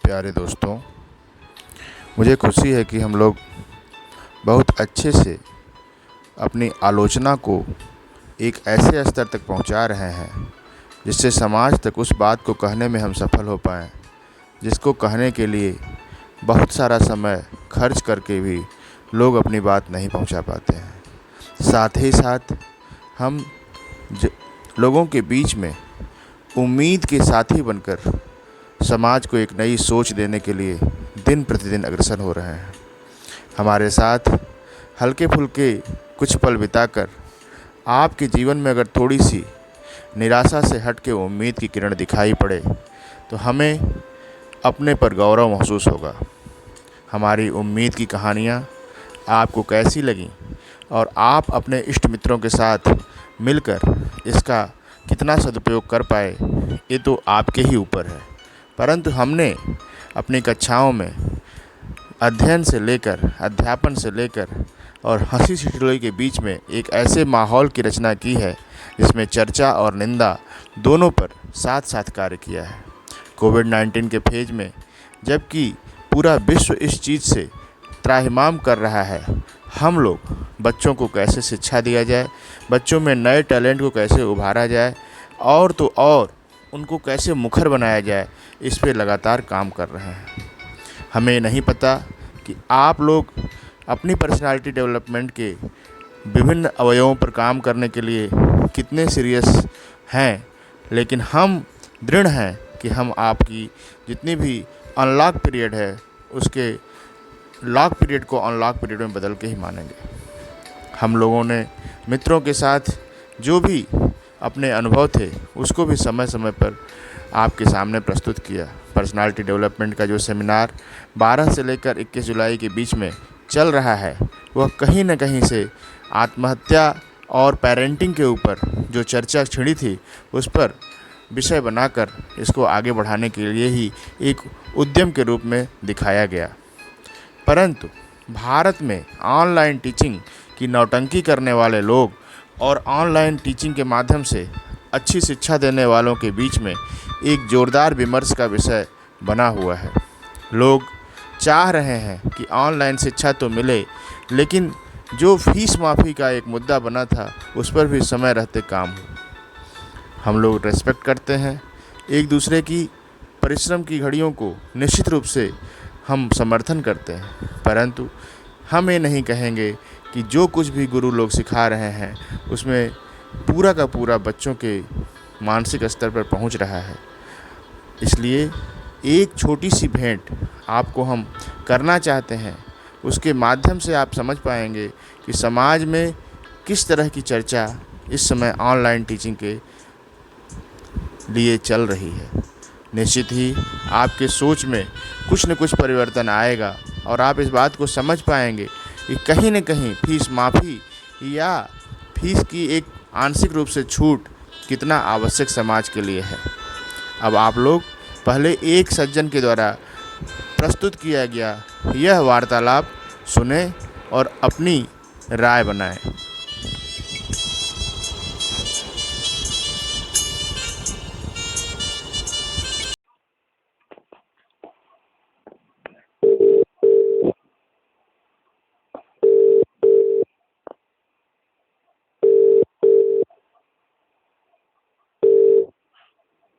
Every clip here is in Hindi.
प्यारे दोस्तों, मुझे खुशी है कि हम लोग बहुत अच्छे से अपनी आलोचना को एक ऐसे स्तर तक पहुंचा रहे हैं जिससे समाज तक उस बात को कहने में हम सफल हो पाएँ जिसको कहने के लिए बहुत सारा समय खर्च करके भी लोग अपनी बात नहीं पहुंचा पाते हैं। साथ ही साथ हम लोगों के बीच में उम्मीद के साथी बनकर समाज को एक नई सोच देने के लिए दिन प्रतिदिन अग्रसर हो रहे हैं। हमारे साथ हल्के फुल्के कुछ पल बिताकर आपके जीवन में अगर थोड़ी सी निराशा से हट के उम्मीद की किरण दिखाई पड़े तो हमें अपने पर गौरव महसूस होगा। हमारी उम्मीद की कहानियाँ आपको कैसी लगीं और आप अपने इष्ट मित्रों के साथ मिलकर इसका कितना सदुपयोग कर पाए, ये तो आपके ही ऊपर है। परंतु हमने अपनी कक्षाओं में अध्ययन से लेकर अध्यापन से लेकर और हंसी ठिठोली के बीच में एक ऐसे माहौल की रचना की है जिसमें चर्चा और निंदा दोनों पर साथ साथ कार्य किया है। कोविड-19 के फेज में जबकि पूरा विश्व इस चीज़ से त्राहिमाम कर रहा है, हम लोग बच्चों को कैसे शिक्षा दिया जाए, बच्चों में नए टैलेंट को कैसे उभारा जाए और तो और उनको कैसे मुखर बनाया जाए, इस पे लगातार काम कर रहे हैं। हमें नहीं पता कि आप लोग अपनी पर्सनालिटी डेवलपमेंट के विभिन्न अवयवों पर काम करने के लिए कितने सीरियस हैं, लेकिन हम दृढ़ हैं कि हम आपकी जितनी भी अनलॉक पीरियड है उसके लॉक पीरियड को अनलॉक पीरियड में बदल के ही मानेंगे। हम लोगों ने मित्रों के साथ जो भी अपने अनुभव थे उसको भी समय समय पर आपके सामने प्रस्तुत किया। पर्सनालिटी डेवलपमेंट का जो सेमिनार 12 से लेकर 21 जुलाई के बीच में चल रहा है, वह कहीं न कहीं से आत्महत्या और पेरेंटिंग के ऊपर जो चर्चा छिड़ी थी उस पर विषय बनाकर इसको आगे बढ़ाने के लिए ही एक उद्यम के रूप में दिखाया गया। परंतु भारत में ऑनलाइन टीचिंग की नौटंकी करने वाले लोग और ऑनलाइन टीचिंग के माध्यम से अच्छी शिक्षा देने वालों के बीच में एक ज़ोरदार विमर्श का विषय बना हुआ है। लोग चाह रहे हैं कि ऑनलाइन शिक्षा तो मिले, लेकिन जो फीस माफ़ी का एक मुद्दा बना था उस पर भी समय रहते काम हो। हम लोग रेस्पेक्ट करते हैं एक दूसरे की परिश्रम की घड़ियों को, निश्चित रूप से हम समर्थन करते हैं, परंतु हम ये नहीं कहेंगे कि जो कुछ भी गुरु लोग सिखा रहे हैं उसमें पूरा का पूरा बच्चों के मानसिक स्तर पर पहुंच रहा है। इसलिए एक छोटी सी भेंट आपको हम करना चाहते हैं, उसके माध्यम से आप समझ पाएंगे कि समाज में किस तरह की चर्चा इस समय ऑनलाइन टीचिंग के लिए चल रही है। निश्चित ही आपके सोच में कुछ न कुछ परिवर्तन आएगा और आप इस बात को समझ पाएंगे कि कहीं न कहीं फीस माफ़ी या फीस की एक आंशिक रूप से छूट कितना आवश्यक समाज के लिए है। अब आप लोग पहले एक सज्जन के द्वारा प्रस्तुत किया गया यह वार्तालाप सुने और अपनी राय बनाएं।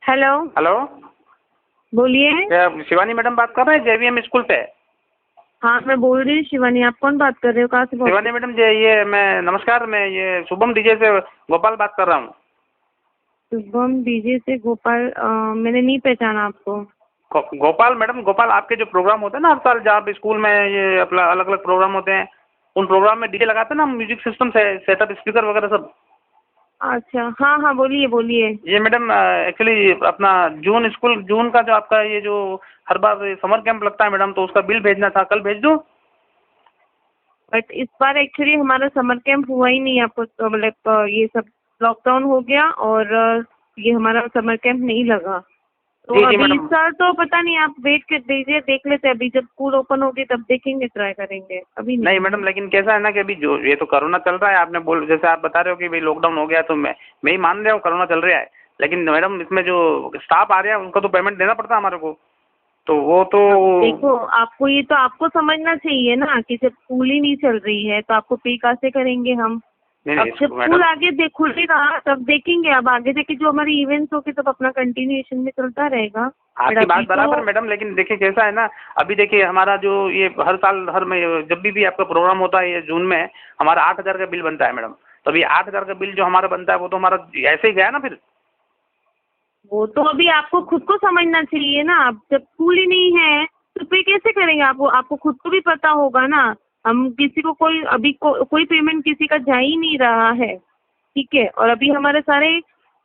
हेलो हेलो, बोलिए। क्या शिवानी मैडम बात कर रहे हैं जेवीएम स्कूल से? हाँ, मैं बोल रही हूँ शिवानी। आप कौन बात कर रहे हो? कहाँ से बोल शिवानी मैडम ये मैं नमस्कार, मैं ये शुभम डीजे से गोपाल बात कर रहा हूँ। शुभम डीजे से गोपाल? मैंने नहीं पहचाना आपको। गोपाल मैडम, गोपाल आपके जो प्रोग्राम होते हैं ना हर साल, जहाँ पे स्कूल में ये अपना अलग अलग प्रोग्राम होते हैं, उन प्रोग्राम में डीजे लगाते हैं ना, म्यूजिक सिस्टम से सेटअप स्पीकर वगैरह सब। अच्छा, हाँ हाँ, बोलिए बोलिए। ये मैडम एक्चुअली अपना जून का जो आपका ये जो हर बार समर कैंप लगता है मैडम, तो उसका बिल भेजना था, कल भेज दूँ? बट इस बार एक्चुअली हमारा समर कैंप हुआ ही नहीं। आपको तो मतलब ये सब लॉकडाउन हो गया और ये हमारा समर कैंप नहीं लगा। तो जी अभी मैडम। इस साल तो पता नहीं, आप वेट कर दीजिए, देख लेते हैं। अभी जब स्कूल ओपन होगी तब देखेंगे, ट्राई करेंगे। अभी नहीं मैडम, लेकिन कैसा है ना कि अभी जो ये तो कोरोना चल रहा है, आपने जैसे आप बता रहे हो कि भाई लॉकडाउन हो गया, तो मैं ही मान रहा हूँ कोरोना चल रहा है, लेकिन मैडम इसमें जो स्टाफ आ रहा है उनको तो पेमेंट देना पड़ता है हमारे को। तो वो तो देखो, आपको समझना चाहिए ना कि जब स्कूल ही नहीं चल रही है तो आपको पे कैसे करेंगे हम। नहीं अब नहीं जब स्कूल मैडम, आगे खुलेगा तब देखेंगे। अब आगे जाके जो हमारे इवेंट्स होंगे तब अपना कंटिन्यूएशन में चलता रहेगा। आपकी बट बात अभी बराबर तो मैडम, लेकिन देखिए कैसा है ना, अभी देखिए हमारा जो ये हर साल जब भी आपका प्रोग्राम होता है ये जून में, हमारा 8,000 का बिल बनता है मैडम। तो अभी 8,000 का बिल जो हमारा बनता है वो तो हमारा ऐसे ही गया ना फिर। वो तो अभी आपको खुद को समझना चाहिए ना। अब जब स्कूल ही नहीं है तो पे कैसे करेंगे। आपको खुद को भी पता होगा ना। हम किसी को कोई पेमेंट किसी का जा ही नहीं रहा है, ठीक है। और अभी हमारे सारे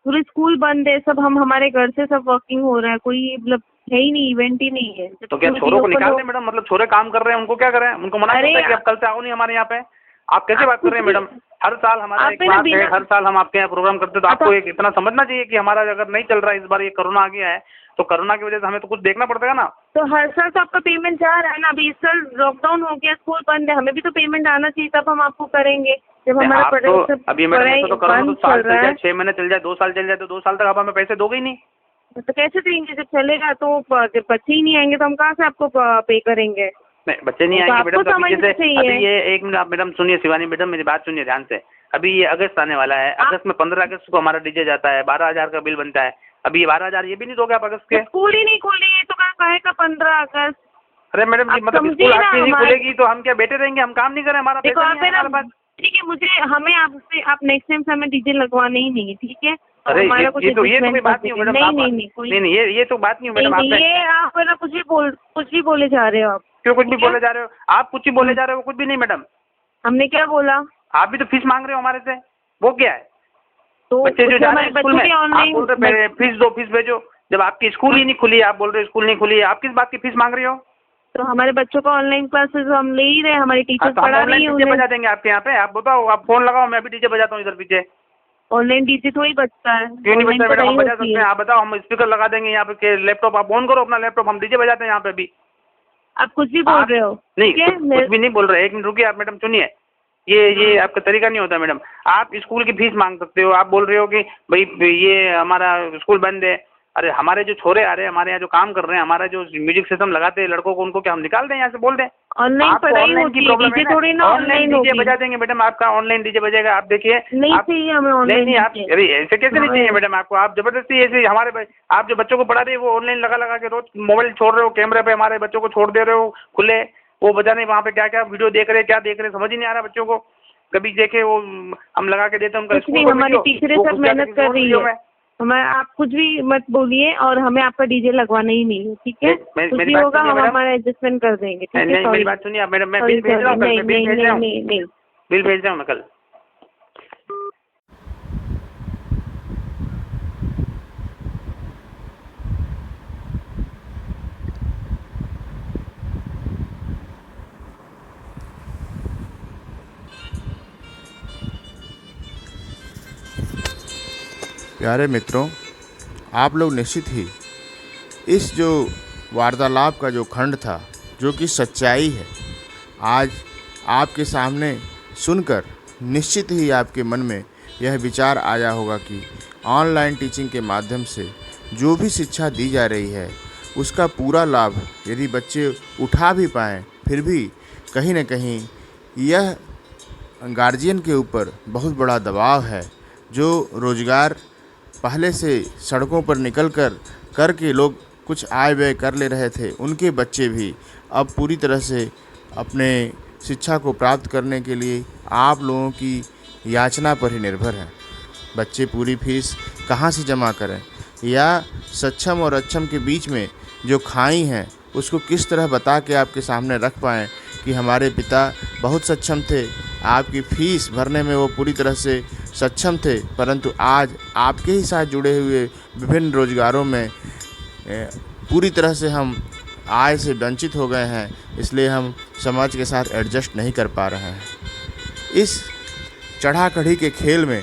पूरे स्कूल बंद है, सब हमारे घर से सब वर्किंग हो रहा है। कोई मतलब है ही नहीं, इवेंट ही नहीं है। जब तो क्या स्कूल छोरों को reopen निकाल हो- दें मैडम? मतलब छोरे काम कर रहे हैं उनको क्या करें? उनको मना अरे करते हैं कि आप कल से आओ नहीं हमारे यहाँ पे। आप कैसे बात कर रहे हैं मैडम? हर साल हमारा आप एक है ना बात है, बिना- हर साल हम आपके यहाँ प्रोग्राम करते हैं, तो आपको अच्छा। एक इतना समझना चाहिए कि हमारा अगर नहीं चल रहा है, इस बार ये कोरोना आ गया है तो कोरोना की वजह से हमें तो कुछ देखना पड़ेगा ना। तो हर साल तो आपका पेमेंट जा रहा है ना। अभी इस साल लॉकडाउन हो गया, स्कूल बंद है, हमें भी तो पेमेंट आना चाहिए, तब हम आपको करेंगे। जब हमारा आप तो अभी मैडम पढ़ाई ऐसा तो करो ना, तो बंद साल चल चल रहा जाए, है 6 महीने चल जाए, 2 साल चल जाए, तो 2 साल तक आप हमें पैसे दोगे ही नहीं। तो कैसे देंगे। जब चलेगा तो जब बच्चे ही नहीं आएंगे तो हम कहाँ से आपको पे करेंगे। नहीं, बच्चे नहीं तो आएंगे आपको मैडम। तो अभी समझना जैसे चाहिए। अभी ये एक मिनट आप मैडम सुनिए, शिवानी मैडम मेरी बात सुनिए ध्यान से। अभी ये अगस्त आने वाला है, अगस्त में 15 अगस्त को हमारा डीजे जाता है, 12,000 का बिल बनता है। अभी ये 12,000 ये भी नहीं दोगे आप अगस्त के? स्कूल ही नहीं खोलेंगे तो कहाँ कहेगा 15 अगस्त। अरे मैडम जी, आप मतलब समझिए स्कूल ना आपकी नहीं हमारे- खुलेगी तो हम क्या बैठे रहेंगे? हम काम नहीं करें? हमारा देखो पैसा आप नहीं है है ना, हमारे पास। ठीक है, हमें आपसे आप नेक्स्ट टाइम से हमें डीजे लगवाने ही नहीं है, ठीक है। तो अरे हमारा कुछ ये तो कोई adjustment बात कर नहीं हो दीजिए। मैडम। नहीं आप नहीं नहीं कोई नहीं ये तो बात नहीं हो मैडम। नहीं, आपने ये आप है ना कुछ भी बोले जा रहे हो आप। क्यों कुछ भी ठीक है? बोले जा रहे हो? आप कुछ ही बोले जा रहे हो, कुछ भी नहीं मैडम। हमने क्या बोला? आप भी तो फीस मांग रहे हो हमारे से, वो क्या है? तो बच्चे जो उससे जा रहे हमारे हैं स्कूल बच्चों में, की आप ऑनलाइन बोल रहे हैं फीस दो, फीस भेजो। जब आपकी स्कूल ही नहीं खुली है, आप बोल रहे हो स्कूल नहीं खुली है, आप किस बात की फीस मांग रही हो? तो हमारे बच्चों का ऑनलाइन क्लासेस हम ले ही रहे हैं, हमारी हाँ, टीचर्स तो हम पढ़ा रही ऑनलाइन है डीजे उन्हें। बजा देंगे आपके यहाँ पे। आप बताओ, आप फोन लगाओ, मैं अभी डीजे बजाता हूँ इधर पीछे। ऑनलाइन डीजे थोड़ी बचता है। क्यों नहीं ऑनलाइन बजता मैडम? हम पढ़ाई बजा होती सकते है। हैं। आप बताओ, हम स्पीकर लगा देंगे यहाँ पे, लैपटॉप आप ऑन करो अपना लैपटॉप, हम डीजे बजाते हैं यहाँ पे भी। आप कुछ भी बोल रहे हो, नहीं, ठीक है। कुछ भी नहीं बोल रहे। एक मिनट रुकिए आप मैडम, सुनिए। ये आपका तरीका नहीं होता मैडम। आप स्कूल की फीस मांग सकते हो, आप बोल रहे हो कि भाई ये हमारा स्कूल बंद है। अरे हमारे जो छोरे आ रहे हैं, हमारे यहाँ जो काम कर रहे हैं, हमारा जो म्यूजिक सिस्टम लगाते हैं लड़कों को, उनको क्या हम निकाल दें यहाँ से? बोल दें ऑनलाइन आपको पढ़ाई ऑनलाइन होती की है, प्रॉब्लम डीजे है थोड़ी ना ऑनलाइन ऑनलाइन डीजे होगी। बजा देंगे मैडम, आपका ऑनलाइन डीजे बजेगा। आप देखिए नहीं आप, चाहिए हमें नहीं ऑनलाइन नहीं आप, डीजे। अरे ऐसे कैसे नहीं हाँ। चाहिए मैडम आपको? आप जबरदस्ती ऐसे आप जो बच्चों को पढ़ा रहे हो वो ऑनलाइन लगा लगा के रोज मोबाइल छोड़ रहे हो, कैमरे पे हमारे बच्चों को छोड़ दे रहे हो खुले, वो बजाने वहाँ पे क्या क्या वीडियो देख रहे हैं, क्या देख रहे हैं, समझ ही नहीं आ रहा बच्चों को। कभी देखे वो हम लगा के देते हैं उनका कुछ स्कूल नहीं, का हमारी वीडियो, टीचरें वो सब घुस जाते मेहनत किसी कर और रही वीडियो है। में। आप कुछ भी मत बोलिए और हमें आपका डीजे लगवाना ही नहीं है, ठीक है। कुछ मेरी भी बात होगा सुनिए हम मैडम। हमारा एडजस्टमेंट कर देंगे, ठीक है। नहीं मेरी सॉरी बात सुनिए आप मैडम, मैं सॉरी बिल भेज रहा हूँ कल, नहीं मैं बिल नहीं भेज रहा हूँ, नहीं नहीं। बिल भेज रहा हूँ मैं कल। प्यारे मित्रों, आप लोग निश्चित ही इस जो वार्तालाप का जो खंड था, जो कि सच्चाई है, आज आपके सामने सुनकर निश्चित ही आपके मन में यह विचार आया होगा कि ऑनलाइन टीचिंग के माध्यम से जो भी शिक्षा दी जा रही है उसका पूरा लाभ यदि बच्चे उठा भी पाएँ, फिर भी कहीं न कहीं यह गार्जियन के ऊपर बहुत बड़ा दबाव है। जो रोज़गार पहले से सड़कों पर निकल कर करके लोग कुछ आय व्यय कर ले रहे थे, उनके बच्चे भी अब पूरी तरह से अपने शिक्षा को प्राप्त करने के लिए आप लोगों की याचना पर ही निर्भर हैं। बच्चे पूरी फीस कहाँ से जमा करें, या सक्षम और अक्षम के बीच में जो खाई हैं उसको किस तरह बता के आपके सामने रख पाएँ कि हमारे पिता बहुत सक्षम थे, आपकी फ़ीस भरने में वो पूरी तरह से सक्षम थे, परंतु आज आपके ही साथ जुड़े हुए विभिन्न रोज़गारों में पूरी तरह से हम आय से वंचित हो गए हैं, इसलिए हम समाज के साथ एडजस्ट नहीं कर पा रहे हैं। इस चढ़ा कढ़ी के खेल में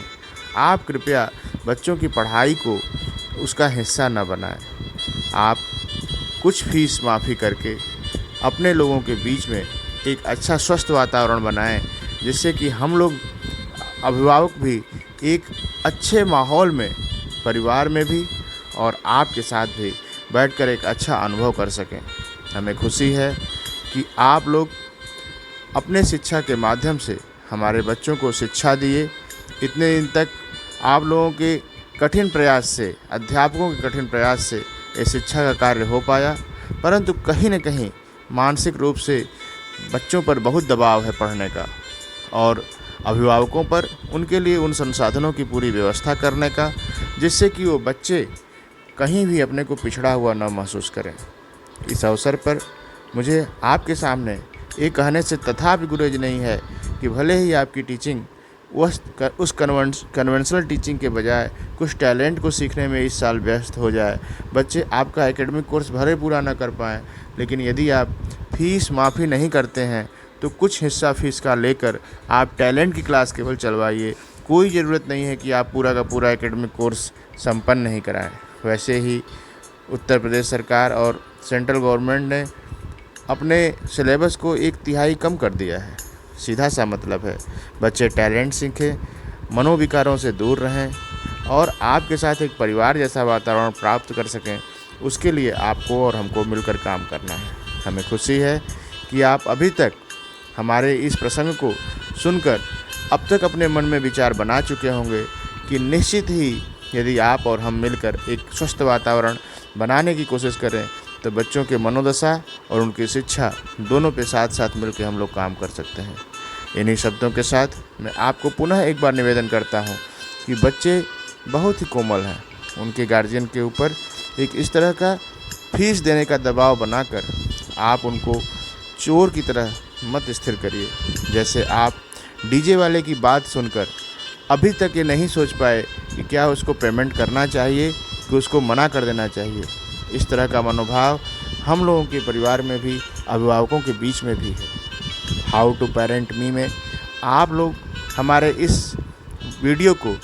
आप कृपया बच्चों की पढ़ाई को उसका हिस्सा न बनाएं। आप कुछ फीस माफ़ी करके अपने लोगों के बीच में एक अच्छा स्वस्थ वातावरण बनाएं, जिससे कि हम लोग अभिभावक भी एक अच्छे माहौल में परिवार में भी और आपके साथ भी बैठकर एक अच्छा अनुभव कर सकें। हमें खुशी है कि आप लोग अपने शिक्षा के माध्यम से हमारे बच्चों को शिक्षा दिए। इतने दिन तक आप लोगों के कठिन प्रयास से, अध्यापकों के कठिन प्रयास से ये शिक्षा का कार्य हो पाया, परंतु कहीं न कहीं मानसिक रूप से बच्चों पर बहुत दबाव है पढ़ने का, और अभिभावकों पर उनके लिए उन संसाधनों की पूरी व्यवस्था करने का, जिससे कि वो बच्चे कहीं भी अपने को पिछड़ा हुआ न महसूस करें। इस अवसर पर मुझे आपके सामने ये कहने से तथापि गुरेज नहीं है कि भले ही आपकी टीचिंग उस कन्वेंशनल टीचिंग के बजाय कुछ टैलेंट को सीखने में इस साल व्यस्त हो जाए, बच्चे आपका एकेडमिक कोर्स भले पूरा न कर पाएँ, लेकिन यदि आप फीस माफ़ी नहीं करते हैं तो कुछ हिस्सा फीस का लेकर आप टैलेंट की क्लास केवल चलवाइए। कोई ज़रूरत नहीं है कि आप पूरा का पूरा एकेडमिक कोर्स संपन्न नहीं कराएं। वैसे ही उत्तर प्रदेश सरकार और सेंट्रल गवर्नमेंट ने अपने सिलेबस को 1/3 कम कर दिया है। सीधा सा मतलब है बच्चे टैलेंट सीखें, मनोविकारों से दूर रहें और आपके साथ एक परिवार जैसा वातावरण प्राप्त कर सकें। उसके लिए आपको और हमको मिलकर काम करना है। हमें खुशी है कि आप अभी तक हमारे इस प्रसंग को सुनकर अब तक अपने मन में विचार बना चुके होंगे कि निश्चित ही यदि आप और हम मिलकर एक स्वस्थ वातावरण बनाने की कोशिश करें तो बच्चों के मनोदशा और उनकी शिक्षा दोनों पे साथ साथ मिलकर हम लोग काम कर सकते हैं। इन्हीं शब्दों के साथ मैं आपको पुनः एक बार निवेदन करता हूँ कि बच्चे बहुत ही कोमल हैं। उनके गार्जियन के ऊपर एक इस तरह का फीस देने का दबाव बनाकर आप उनको चोर की तरह मत स्थिर करिए। जैसे आप डीजे वाले की बात सुनकर अभी तक ये नहीं सोच पाए कि क्या उसको पेमेंट करना चाहिए कि उसको मना कर देना चाहिए। इस तरह का मनोभाव हम लोगों के परिवार में भी, अभिभावकों के बीच में भी है। हाउ टू पेरेंट मी में आप लोग हमारे इस वीडियो को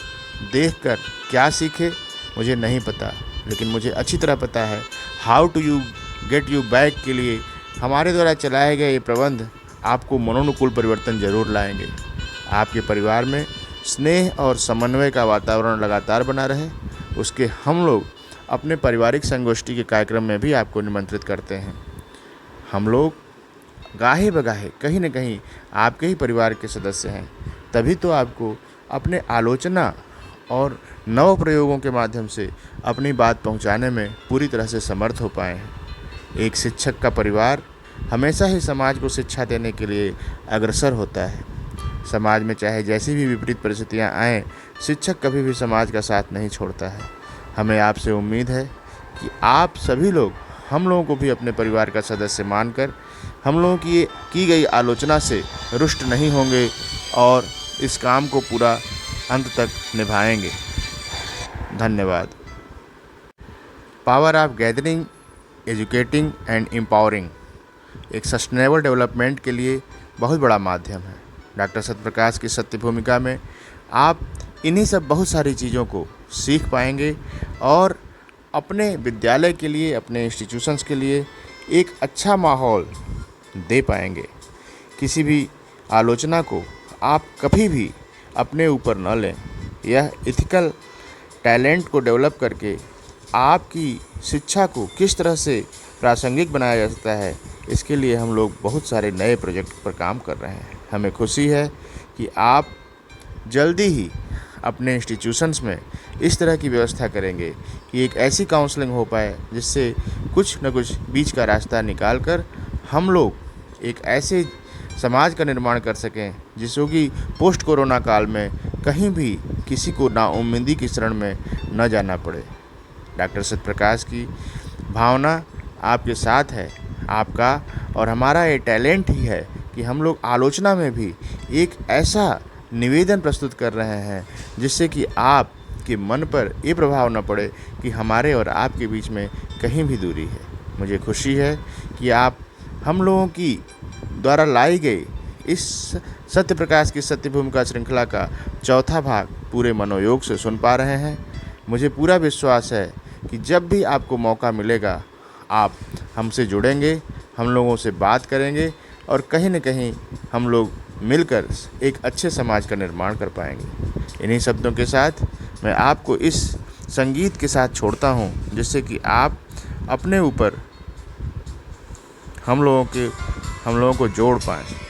देखकर क्या सीखे मुझे नहीं पता, लेकिन मुझे अच्छी तरह पता है how to you get you back के लिए हमारे द्वारा चलाए गए ये प्रबंध आपको मनोनुकूल परिवर्तन जरूर लाएंगे। आपके परिवार में स्नेह और समन्वय का वातावरण लगातार बना रहे, उसके हम लोग अपने पारिवारिक संगोष्ठी के कार्यक्रम में भी आपको निमंत्रित करते हैं। हम लोग गाहे बगाहे कहीं न कहीं आपके ही परिवार के सदस्य हैं, तभी तो आपको अपने आलोचना और नव प्रयोगों के माध्यम से अपनी बात पहुंचाने में पूरी तरह से समर्थ हो पाए हैं। एक शिक्षक का परिवार हमेशा ही समाज को शिक्षा देने के लिए अग्रसर होता है। समाज में चाहे जैसी भी विपरीत परिस्थितियां आएँ, शिक्षक कभी भी समाज का साथ नहीं छोड़ता है। हमें आपसे उम्मीद है कि आप सभी लोग हम लोगों को भी अपने परिवार का सदस्य मानकर हम लोगों की गई आलोचना से रुष्ट नहीं होंगे और इस काम को पूरा अंत तक निभाएंगे। धन्यवाद। Power of gathering, educating and empowering एक सस्टेनेबल डेवलपमेंट के लिए बहुत बड़ा माध्यम है। डॉक्टर सत्यप्रकाश की सत्य भूमिका में आप इन्हीं सब बहुत सारी चीज़ों को सीख पाएंगे और अपने विद्यालय के लिए, अपने इंस्टीट्यूशंस के लिए एक अच्छा माहौल दे पाएंगे। किसी भी आलोचना को आप कभी भी अपने ऊपर न लें। यह एथिकल टैलेंट को डेवलप करके आपकी शिक्षा को किस तरह से प्रासंगिक बनाया जा सकता है, इसके लिए हम लोग बहुत सारे नए प्रोजेक्ट पर काम कर रहे हैं। हमें खुशी है कि आप जल्दी ही अपने इंस्टीट्यूशंस में इस तरह की व्यवस्था करेंगे कि एक ऐसी काउंसलिंग हो पाए जिससे कुछ न कुछ बीच का रास्ता निकाल कर हम लोग एक ऐसे समाज का निर्माण कर सकें जिसको कि पोस्ट कोरोना काल में कहीं भी किसी को नाउम्मीदी की शरण में न जाना पड़े। डॉक्टर सत्यप्रकाश की भावना आपके साथ है। आपका और हमारा ये टैलेंट ही है कि हम लोग आलोचना में भी एक ऐसा निवेदन प्रस्तुत कर रहे हैं जिससे कि आपके मन पर ये प्रभाव न पड़े कि हमारे और आपके बीच में कहीं भी दूरी है। मुझे खुशी है कि आप हम लोगों की द्वारा लाई गई इस सत्यप्रकाश की सत्य भूमिका श्रृंखला का चौथा भाग पूरे मनोयोग से सुन पा रहे हैं। मुझे पूरा विश्वास है कि जब भी आपको मौका मिलेगा आप हमसे जुड़ेंगे, हम लोगों से बात करेंगे और कहीं न कहीं हम लोग मिलकर एक अच्छे समाज का निर्माण कर पाएंगे। इन्हीं शब्दों के साथ मैं आपको इस संगीत के साथ छोड़ता हूँ जिससे कि आप अपने ऊपर हम लोगों को जोड़ पाएँ।